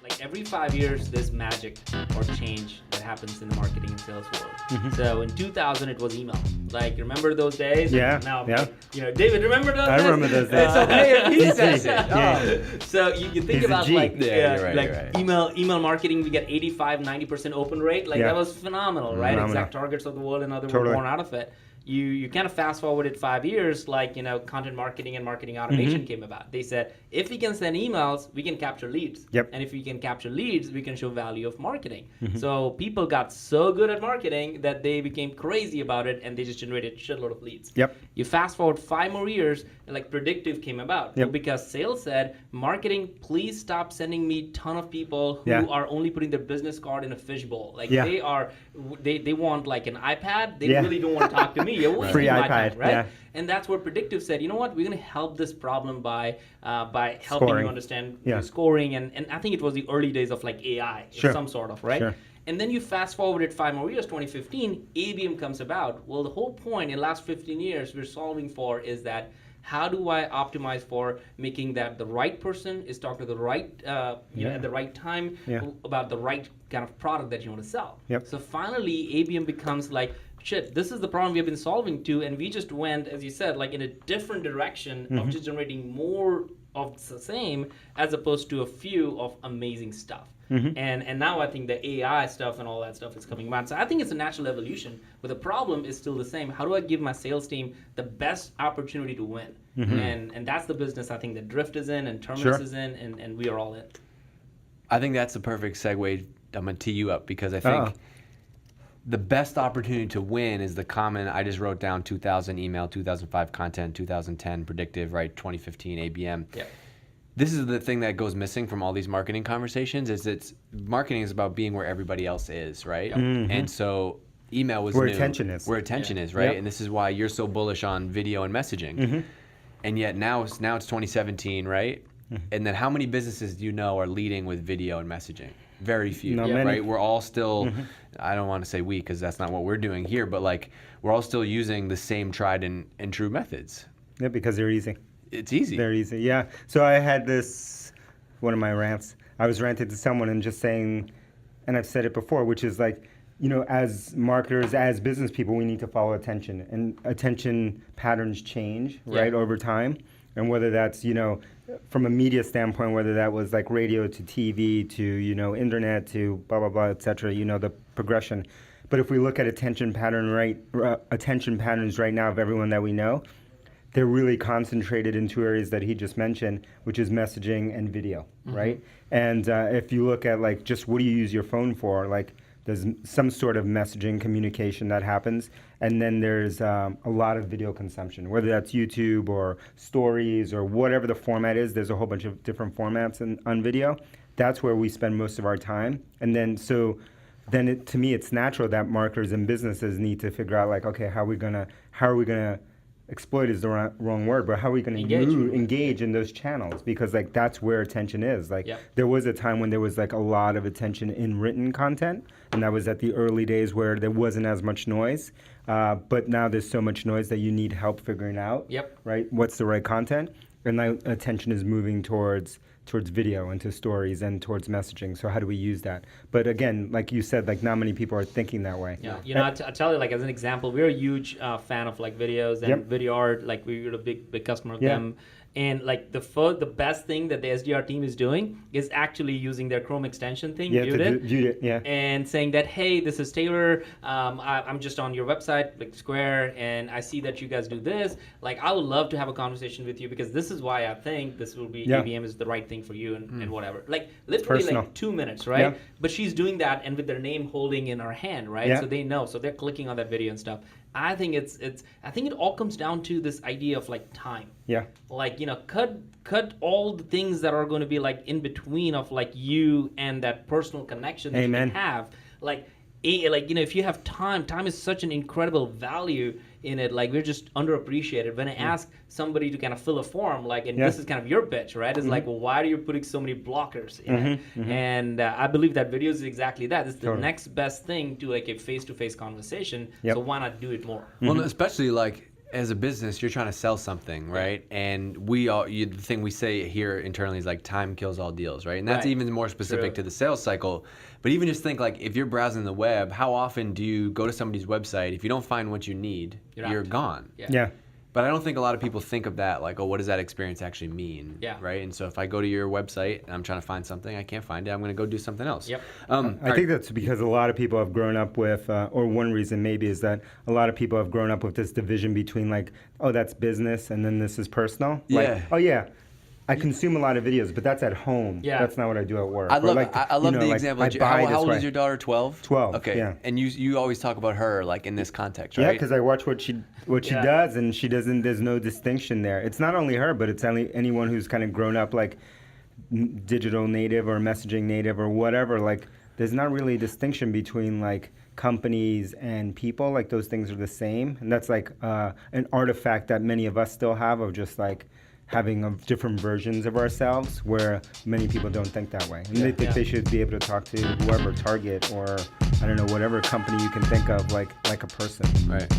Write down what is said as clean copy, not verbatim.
Like every 5 years, there's magic or change that happens in the marketing and sales world. So in 2000, it was email. Like, remember those days? Yeah, Now, yeah. David, remember those days? I remember those days. It's okay if he says it. Yeah. So you think He's a about G. like, Yeah, you're right. email marketing, we get 85-90% open rate. Like that was phenomenal, right? Phenomenal. Exact targets of the world and other were Totally. born out of it. You kind of fast forwarded 5 years, like, content marketing and marketing automation came about. They said, if we can send emails, we can capture leads. Yep. And if we can capture leads, we can show value of marketing. So people got so good at marketing that they became crazy about it and they just generated a shitload of leads. Yep. You fast forward 5 more years, and like predictive came about. Yep. Well, because sales said, marketing, please stop sending me ton of people who Yeah. are only putting their business card in a fishbowl. Like Yeah. they want like an iPad. They Yeah. really don't want to talk to me. You're wasting Free my iPad, time, right? yeah. And that's where predictive said, you know what, we're going to help this problem by helping Scoring. you understand Yeah. scoring. And I think it was the early days of like AI, Sure. some sort of, right? Sure. And then you fast forward it 5 more years, 2015, ABM comes about. Well, the whole point in the last 15 years we're solving for is that how do I optimize for making that the right person is talking to the right, at the right time Yeah. about the right kind of product that you want to sell. Yep. So finally, ABM becomes like, shit, this is the problem we've been solving to, and we just went, as you said, like in a different direction of just generating more of the same as opposed to a few of amazing stuff. And now I think the AI stuff and all that stuff is coming back. So I think it's a natural evolution, but the problem is still the same. How do I give my sales team the best opportunity to win? And that's the business I think that Drift is in and Terminus Sure. is in, and we are all in. I think that's the perfect segue. I'm going to tee you up because I think the best opportunity to win is the common, I just wrote down 2000 email, 2005 content, 2010 predictive, right? 2015 ABM. Yeah. This is the thing that goes missing from all these marketing conversations is marketing is about being where everybody else is, right? And so email was Where new. attention is. Where attention is, right? Yep. And this is why you're so bullish on video and messaging. And yet now it's 2017, right? And then how many businesses do you know are leading with video and messaging? Very few, Not many. right? We're all still, I don't want to say we because that's not what we're doing here, but like we're all still using the same tried and true methods. Yeah, because they're easy. It's easy. They're easy, yeah. So I had one of my rants. I was ranting to someone and just saying, and I've said it before, which is like, as marketers, as business people, we need to follow attention. And attention patterns change, right, over time. And whether that's, from a media standpoint, whether that was like radio to TV to, internet to blah, blah, blah, et cetera, the progression. But if we look at attention patterns right now of everyone that we know, they're really concentrated in 2 areas that he just mentioned, which is messaging and video, right? And if you look at like just what do you use your phone for, like there's some sort of messaging communication that happens, and then there's a lot of video consumption, whether that's YouTube or stories or whatever the format is. There's a whole bunch of different formats on video. That's where we spend most of our time. And then to me, it's natural that marketers and businesses need to figure out like, okay, how are we gonna exploit is the wrong word, but how are we going to engage in those channels? Because like that's where attention is. Like there was a time when there was like a lot of attention in written content, and that was at the early days where there wasn't as much noise. But now there's so much noise that you need help figuring out, right? What's the right content? And now attention is moving towards video and to stories and towards messaging. So how do we use that? But again, like you said, like not many people are thinking that way. Yeah, I tell you, like as an example, we're a huge fan of like videos and video art. Like we're a big customer of them. And like the best thing that the SDR team is doing is actually using their Chrome extension thing, Viewed it, and saying that, hey, this is Taylor. I'm just on your website, like Square, and I see that you guys do this. Like I would love to have a conversation with you because this is why I think this will be ABM is the right thing for you and whatever. Like literally like 2 minutes, right? But she's doing that and with their name holding in her hand, right? So they know. So they're clicking on that video and stuff. I think it all comes down to this idea of like time. Like, cut all the things that are going to be like in between of like you and that personal connection that you can have. Like if you have time is such an incredible value in it. Like we're just underappreciated. When I ask somebody to kind of fill a form, like, and this is kind of your pitch, right? It's like, well, why are you putting so many blockers in it? And I believe that video is exactly that. It's the next best thing to like a face-to-face conversation. So why not do it more? Well, especially like as a business, you're trying to sell something, right? And the thing we say here internally is like time kills all deals, right? And that's even more specific to the sales cycle. But even just think like if you're browsing the web, how often do you go to somebody's website? If you don't find what you need, you're gone. Yeah. But I don't think a lot of people think of that like, oh, what does that experience actually mean? Yeah. Right? And so if I go to your website and I'm trying to find something, I can't find it, I'm going to go do something else. Yep. I think that's because a lot of people have grown up with, or one reason maybe is that a lot of people have grown up with this division between like, oh, that's business and then this is personal. Yeah. Like, oh, yeah. I consume a lot of videos, but that's at home. Yeah. That's not what I do at work. I love you know, the like, example. How old is your daughter? 12? 12, Okay. yeah. And you always talk about her like in this context, right? Yeah, because I watch what she does, and she doesn't. There's no distinction there. It's not only her, but it's anyone who's kind of grown up like digital native or messaging native or whatever. Like, there's not really a distinction between like companies and people. Like, those things are the same, and that's like an artifact that many of us still have of just like having different versions of ourselves, where many people don't think that way. And they think they should be able to talk to whoever, Target or, I don't know, whatever company you can think of like a person. Right.